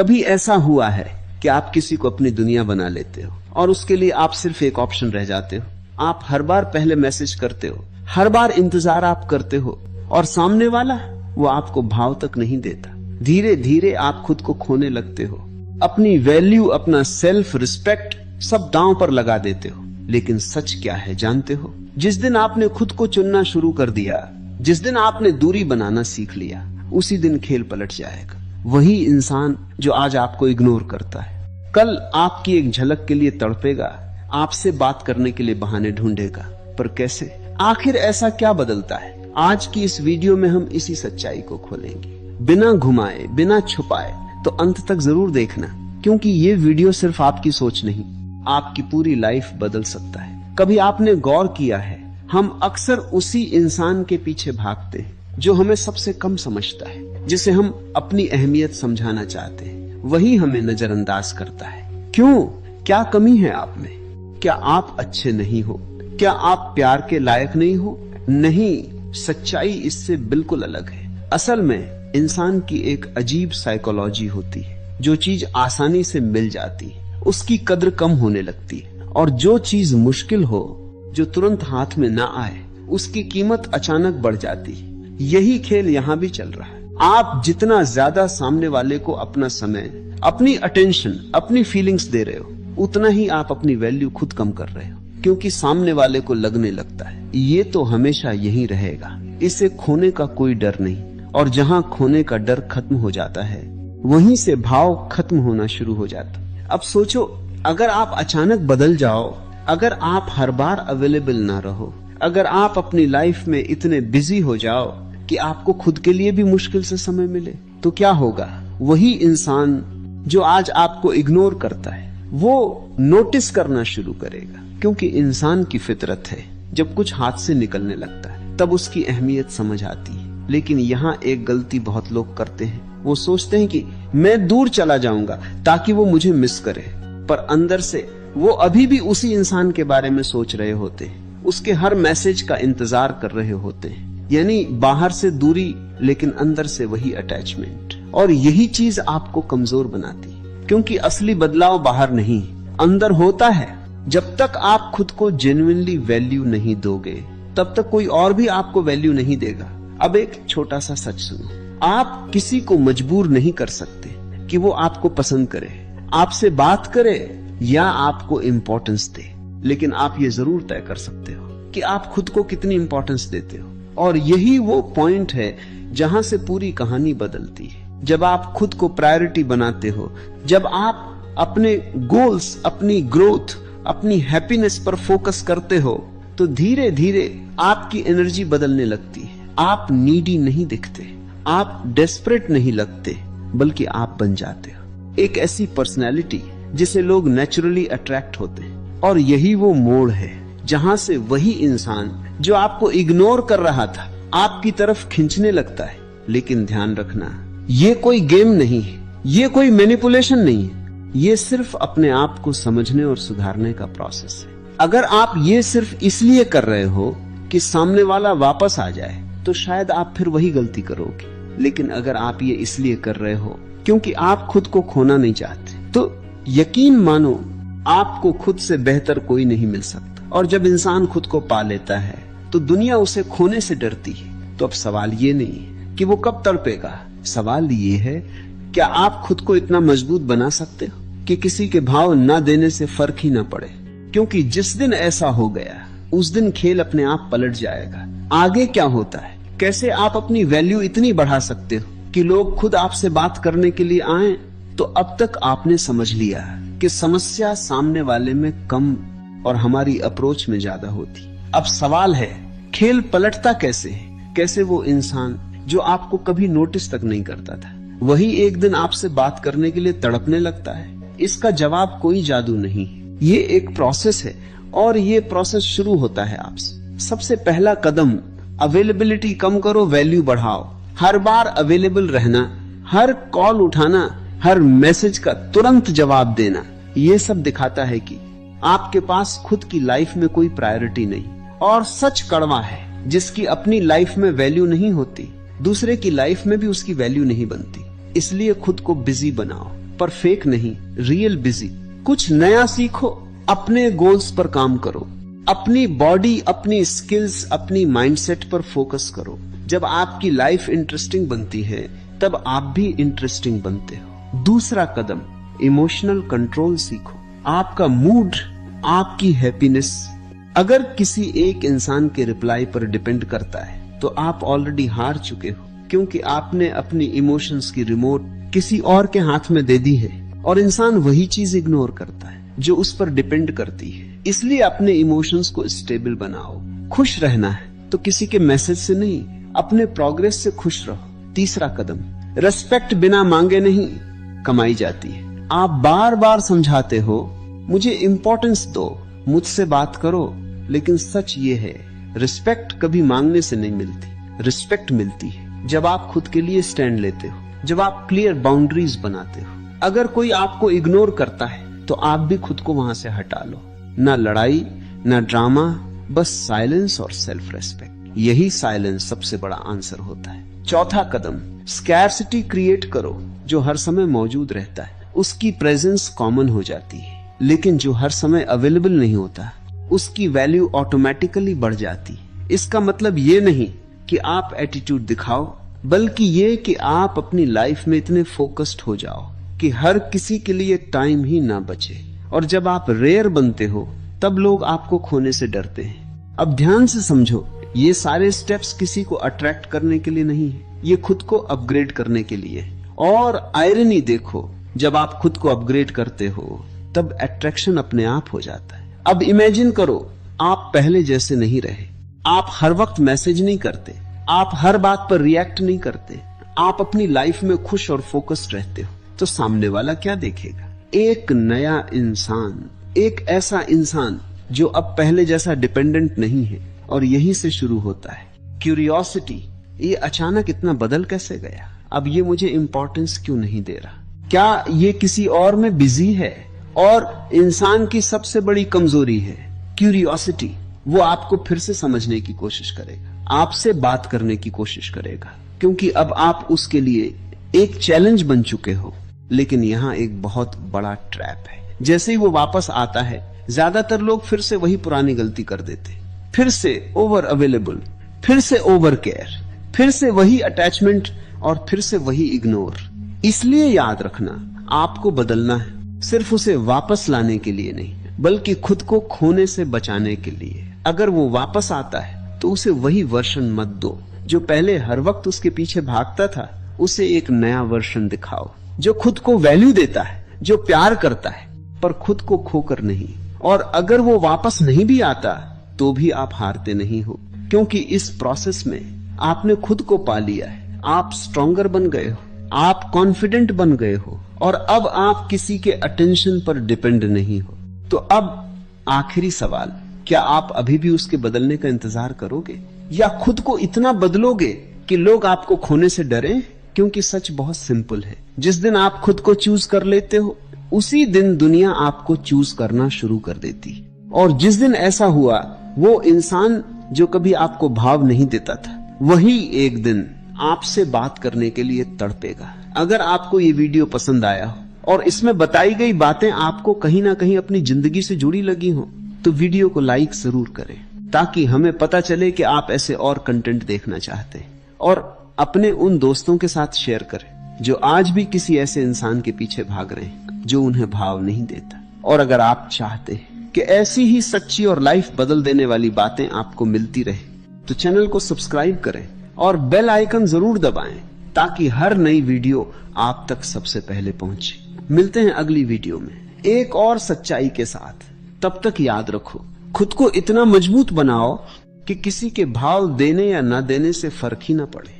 कभी ऐसा हुआ है कि आप किसी को अपनी दुनिया बना लेते हो और उसके लिए आप सिर्फ एक ऑप्शन रह जाते हो। आप हर बार पहले मैसेज करते हो, हर बार इंतजार आप करते हो और सामने वाला वो आपको भाव तक नहीं देता। धीरे धीरे आप खुद को खोने लगते हो, अपनी वैल्यू, अपना सेल्फ रिस्पेक्ट सब दांव पर लगा देते हो। लेकिन सच क्या है जानते हो? जिस दिन आपने खुद को चुनना शुरू कर दिया, जिस दिन आपने दूरी बनाना सीख लिया, उसी दिन खेल पलट जाएगा। वही इंसान जो आज आपको इग्नोर करता है, कल आपकी एक झलक के लिए तड़पेगा, आपसे बात करने के लिए बहाने ढूंढेगा। पर कैसे? आखिर ऐसा क्या बदलता है? आज की इस वीडियो में हम इसी सच्चाई को खोलेंगे, बिना घुमाए, बिना छुपाए। तो अंत तक जरूर देखना, क्योंकि ये वीडियो सिर्फ आपकी सोच नहीं, आपकी पूरी लाइफ बदल सकता है। कभी आपने गौर किया है, हम अक्सर उसी इंसान के पीछे भागते हैं जो हमें सबसे कम समझता है, जिसे हम अपनी अहमियत समझाना चाहते हैं। वही हमें नजरअंदाज करता है। क्यों? क्या कमी है आप में? क्या आप अच्छे नहीं हो? क्या आप प्यार के लायक नहीं हो? नहीं, सच्चाई इससे बिल्कुल अलग है। असल में इंसान की एक अजीब साइकोलॉजी होती है। जो चीज आसानी से मिल जाती है उसकी कद्र कम होने लगती है, और जो चीज मुश्किल हो, जो तुरंत हाथ में ना आए, उसकी कीमत अचानक बढ़ जाती है। यही खेल यहाँ भी चल रहा है। आप जितना ज्यादा सामने वाले को अपना समय, अपनी अटेंशन, अपनी फीलिंग्स दे रहे हो, उतना ही आप अपनी वैल्यू खुद कम कर रहे हो, क्योंकि सामने वाले को लगने लगता है ये तो हमेशा यही रहेगा, इसे खोने का कोई डर नहीं। और जहां खोने का डर खत्म हो जाता है, वहीं से भाव खत्म होना शुरू हो जाता है। अब सोचो, अगर आप अचानक बदल जाओ, अगर आप हर बार अवेलेबल ना रहो, अगर आप अपनी लाइफ में इतने बिजी हो जाओ कि आपको खुद के लिए भी मुश्किल से समय मिले, तो क्या होगा? वही इंसान जो आज आपको इग्नोर करता है, वो नोटिस करना शुरू करेगा। क्योंकि इंसान की फितरत है, जब कुछ हाथ से निकलने लगता है तब उसकी अहमियत समझ आती है। लेकिन यहाँ एक गलती बहुत लोग करते हैं। वो सोचते हैं कि मैं दूर चला जाऊंगा ताकि वो मुझे मिस करे, पर अंदर से वो अभी भी उसी इंसान के बारे में सोच रहे होते हैं, उसके हर मैसेज का इंतजार कर रहे होते हैं। यानी बाहर से दूरी, लेकिन अंदर से वही अटैचमेंट। और यही चीज आपको कमजोर बनाती है, क्योंकि असली बदलाव बाहर नहीं, अंदर होता है। जब तक आप खुद को जेन्युइनली वैल्यू नहीं दोगे, तब तक कोई और भी आपको वैल्यू नहीं देगा। अब एक छोटा सा सच सुनो, आप किसी को मजबूर नहीं कर सकते कि वो आपको पसंद करे, आपसे बात करे या आपको इंपॉर्टेंस दे। लेकिन आप ये जरूर तय कर सकते हो कि आप खुद को कितनी इंपॉर्टेंस देते हो। और यही वो पॉइंट है जहां से पूरी कहानी बदलती है। जब आप खुद को प्रायोरिटी बनाते हो, जब आप अपने गोल्स, अपनी ग्रोथ, अपनी हैप्पीनेस पर फोकस करते हो, तो धीरे धीरे आपकी एनर्जी बदलने लगती है। आप नीडी नहीं दिखते, आप डेस्परेट नहीं लगते, बल्कि आप बन जाते हो एक ऐसी पर्सनैलिटी जिसे लोग नेचुरली अट्रैक्ट होते हैं। और यही वो मोड़ है जहां से वही इंसान जो आपको इग्नोर कर रहा था, आपकी तरफ खींचने लगता है। लेकिन ध्यान रखना, ये कोई गेम नहीं है, ये कोई मैनिपुलेशन नहीं है, ये सिर्फ अपने आप को समझने और सुधारने का प्रोसेस है। अगर आप ये सिर्फ इसलिए कर रहे हो कि सामने वाला वापस आ जाए, तो शायद आप फिर वही गलती करोगे। लेकिन अगर आप ये इसलिए कर रहे हो क्योंकि आप खुद को खोना नहीं चाहते, तो यकीन मानो आपको खुद से बेहतर कोई नहीं मिल सकता। और जब इंसान खुद को पा लेता है तो दुनिया उसे खोने से डरती है। तो अब सवाल ये नहीं है कि वो कब तड़पेगा, सवाल ये है, क्या आप खुद को इतना मजबूत बना सकते हो कि किसी के भाव ना देने से फर्क ही ना पड़े? क्योंकि जिस दिन ऐसा हो गया, उस दिन खेल अपने आप पलट जाएगा। आगे क्या होता है, कैसे आप अपनी वैल्यू इतनी बढ़ा सकते हो कि लोग खुद आपसे बात करने के लिए आएं? तो अब तक आपने समझ लिया कि समस्या सामने वाले में कम और हमारी अप्रोच में ज्यादा होती। अब सवाल है, खेल पलटता कैसे है? कैसे वो इंसान जो आपको कभी नोटिस तक नहीं करता था, वही एक दिन आपसे बात करने के लिए तड़पने लगता है? इसका जवाब कोई जादू नहीं, ये एक प्रोसेस है। और ये प्रोसेस शुरू होता है आपसे। सबसे पहला कदम, अवेलेबिलिटी कम करो, वैल्यू बढ़ाओ। हर बार अवेलेबल रहना, हर कॉल उठाना, हर मैसेज का तुरंत जवाब देना, ये सब दिखाता है कि आपके पास खुद की लाइफ में कोई प्रायोरिटी नहीं। और सच कड़वा है, जिसकी अपनी लाइफ में वैल्यू नहीं होती, दूसरे की लाइफ में भी उसकी वैल्यू नहीं बनती। इसलिए खुद को बिजी बनाओ, पर फेक नहीं, रियल बिजी। कुछ नया सीखो, अपने गोल्स पर काम करो, अपनी बॉडी, अपनी स्किल्स, अपनी माइंडसेट पर फोकस करो। जब आपकी लाइफ इंटरेस्टिंग बनती है तब आप भी इंटरेस्टिंग बनते हो। दूसरा कदम, इमोशनल कंट्रोल सीखो। आपका मूड, आपकी हैप्पीनेस अगर किसी एक इंसान के रिप्लाई पर डिपेंड करता है तो आप ऑलरेडी हार चुके हो, क्योंकि आपने अपनी इमोशंस की रिमोट किसी और के हाथ में दे दी है और इंसान वही चीज इग्नोर करता है जो उस पर डिपेंड करती है। इसलिए अपने इमोशंस को स्टेबल बनाओ। खुश रहना है तो किसी के मैसेज से नहीं, अपने प्रोग्रेस से खुश रहो। तीसरा कदम, रेस्पेक्ट बिना मांगे नहीं कमाई जाती है। आप बार बार समझाते हो मुझे इंपॉर्टेंस दो, मुझसे बात करो, लेकिन सच ये है रिस्पेक्ट कभी मांगने से नहीं मिलती। रिस्पेक्ट मिलती है जब आप खुद के लिए स्टैंड लेते हो, जब आप क्लियर बाउंड्रीज बनाते हो। अगर कोई आपको इग्नोर करता है तो आप भी खुद को वहां से हटा लो। ना लड़ाई, ना ड्रामा, बस साइलेंस और सेल्फ रेस्पेक्ट। यही साइलेंस सबसे बड़ा आंसर होता है। चौथा कदम, स्कैर्सिटी क्रिएट करो। जो हर समय मौजूद रहता है उसकी प्रेजेंस कॉमन हो जाती है, लेकिन जो हर समय अवेलेबल नहीं होता उसकी वैल्यू ऑटोमेटिकली बढ़ जाती है। इसका मतलब ये नहीं कि आप एटीट्यूड दिखाओ, बल्कि ये कि आप अपनी लाइफ में इतने फोकस्ड हो जाओ कि हर किसी के लिए टाइम ही ना बचे। और जब आप रेयर बनते हो तब लोग आपको खोने से डरते हैं। अब ध्यान से समझो, ये सारे स्टेप्स किसी को अट्रैक्ट करने के लिए नहीं है, ये खुद को अपग्रेड करने के लिए। और आयरनी देखो, जब आप खुद को अपग्रेड करते हो तब अट्रैक्शन अपने आप हो जाता है। अब इमेजिन करो, आप पहले जैसे नहीं रहे। आप हर वक्त मैसेज नहीं करते, आप हर बात पर रिएक्ट नहीं करते, आप अपनी लाइफ में खुश और फोकस्ड रहते हो। तो सामने वाला क्या देखेगा? एक नया इंसान, एक ऐसा इंसान जो अब पहले जैसा डिपेंडेंट नहीं है। और यहीं से शुरू होता है क्यूरियोसिटी। ये अचानक इतना बदल कैसे गया? अब ये मुझे इंपॉर्टेंस क्यों नहीं दे रहा? क्या ये किसी और में बिजी है? और इंसान की सबसे बड़ी कमजोरी है क्यूरियोसिटी। वो आपको फिर से समझने की कोशिश करेगा, आपसे बात करने की कोशिश करेगा, क्योंकि अब आप उसके लिए एक चैलेंज बन चुके हो। लेकिन यहाँ एक बहुत बड़ा ट्रैप है। जैसे ही वो वापस आता है, ज्यादातर लोग फिर से वही पुरानी गलती कर देते, फिर से ओवर अवेलेबल, फिर से ओवर केयर, फिर से वही अटैचमेंट और फिर से वही इग्नोर। इसलिए याद रखना, आपको बदलना है सिर्फ उसे वापस लाने के लिए नहीं, बल्कि खुद को खोने से बचाने के लिए। अगर वो वापस आता है तो उसे वही वर्जन मत दो जो पहले हर वक्त उसके पीछे भागता था। उसे एक नया वर्जन दिखाओ जो खुद को वैल्यू देता है, जो प्यार करता है, पर खुद को खोकर नहीं। और अगर वो वापस नहीं भी आता तो भी आप हारते नहीं हो, क्योंकि इस प्रोसेस में आपने खुद को पा लिया है। आप स्ट्रॉन्गर बन गए हो, आप कॉन्फिडेंट बन गए हो, और अब आप किसी के अटेंशन पर डिपेंड नहीं हो। तो अब आखिरी सवाल, क्या आप अभी भी उसके बदलने का इंतजार करोगे, या खुद को इतना बदलोगे कि लोग आपको खोने से डरें? क्योंकि सच बहुत सिंपल है, जिस दिन आप खुद को चूज कर लेते हो उसी दिन दुनिया आपको चूज करना शुरू कर देती। और जिस दिन ऐसा हुआ, वो इंसान जो कभी आपको भाव नहीं देता था, वही एक दिन आपसे बात करने के लिए तड़पेगा। अगर आपको ये वीडियो पसंद आया हो और इसमें बताई गई बातें आपको कहीं ना कहीं अपनी जिंदगी से जुड़ी लगी हो, तो वीडियो को लाइक जरूर करें, ताकि हमें पता चले कि आप ऐसे और कंटेंट देखना चाहते हैं। और अपने उन दोस्तों के साथ शेयर करें जो आज भी किसी ऐसे इंसान के पीछे भाग रहे हैं जो उन्हें भाव नहीं देता। और अगर आप चाहते हैं कि ऐसी ही सच्ची और लाइफ बदल देने वाली बातें आपको मिलती रहे, तो चैनल को सब्सक्राइब करें और बेल आइकन जरूर दबाएं, ताकि हर नई वीडियो आप तक सबसे पहले पहुंचे। मिलते हैं अगली वीडियो में एक और सच्चाई के साथ। तब तक याद रखो, खुद को इतना मजबूत बनाओ कि किसी के भाव देने या न देने से फर्क ही ना पड़े।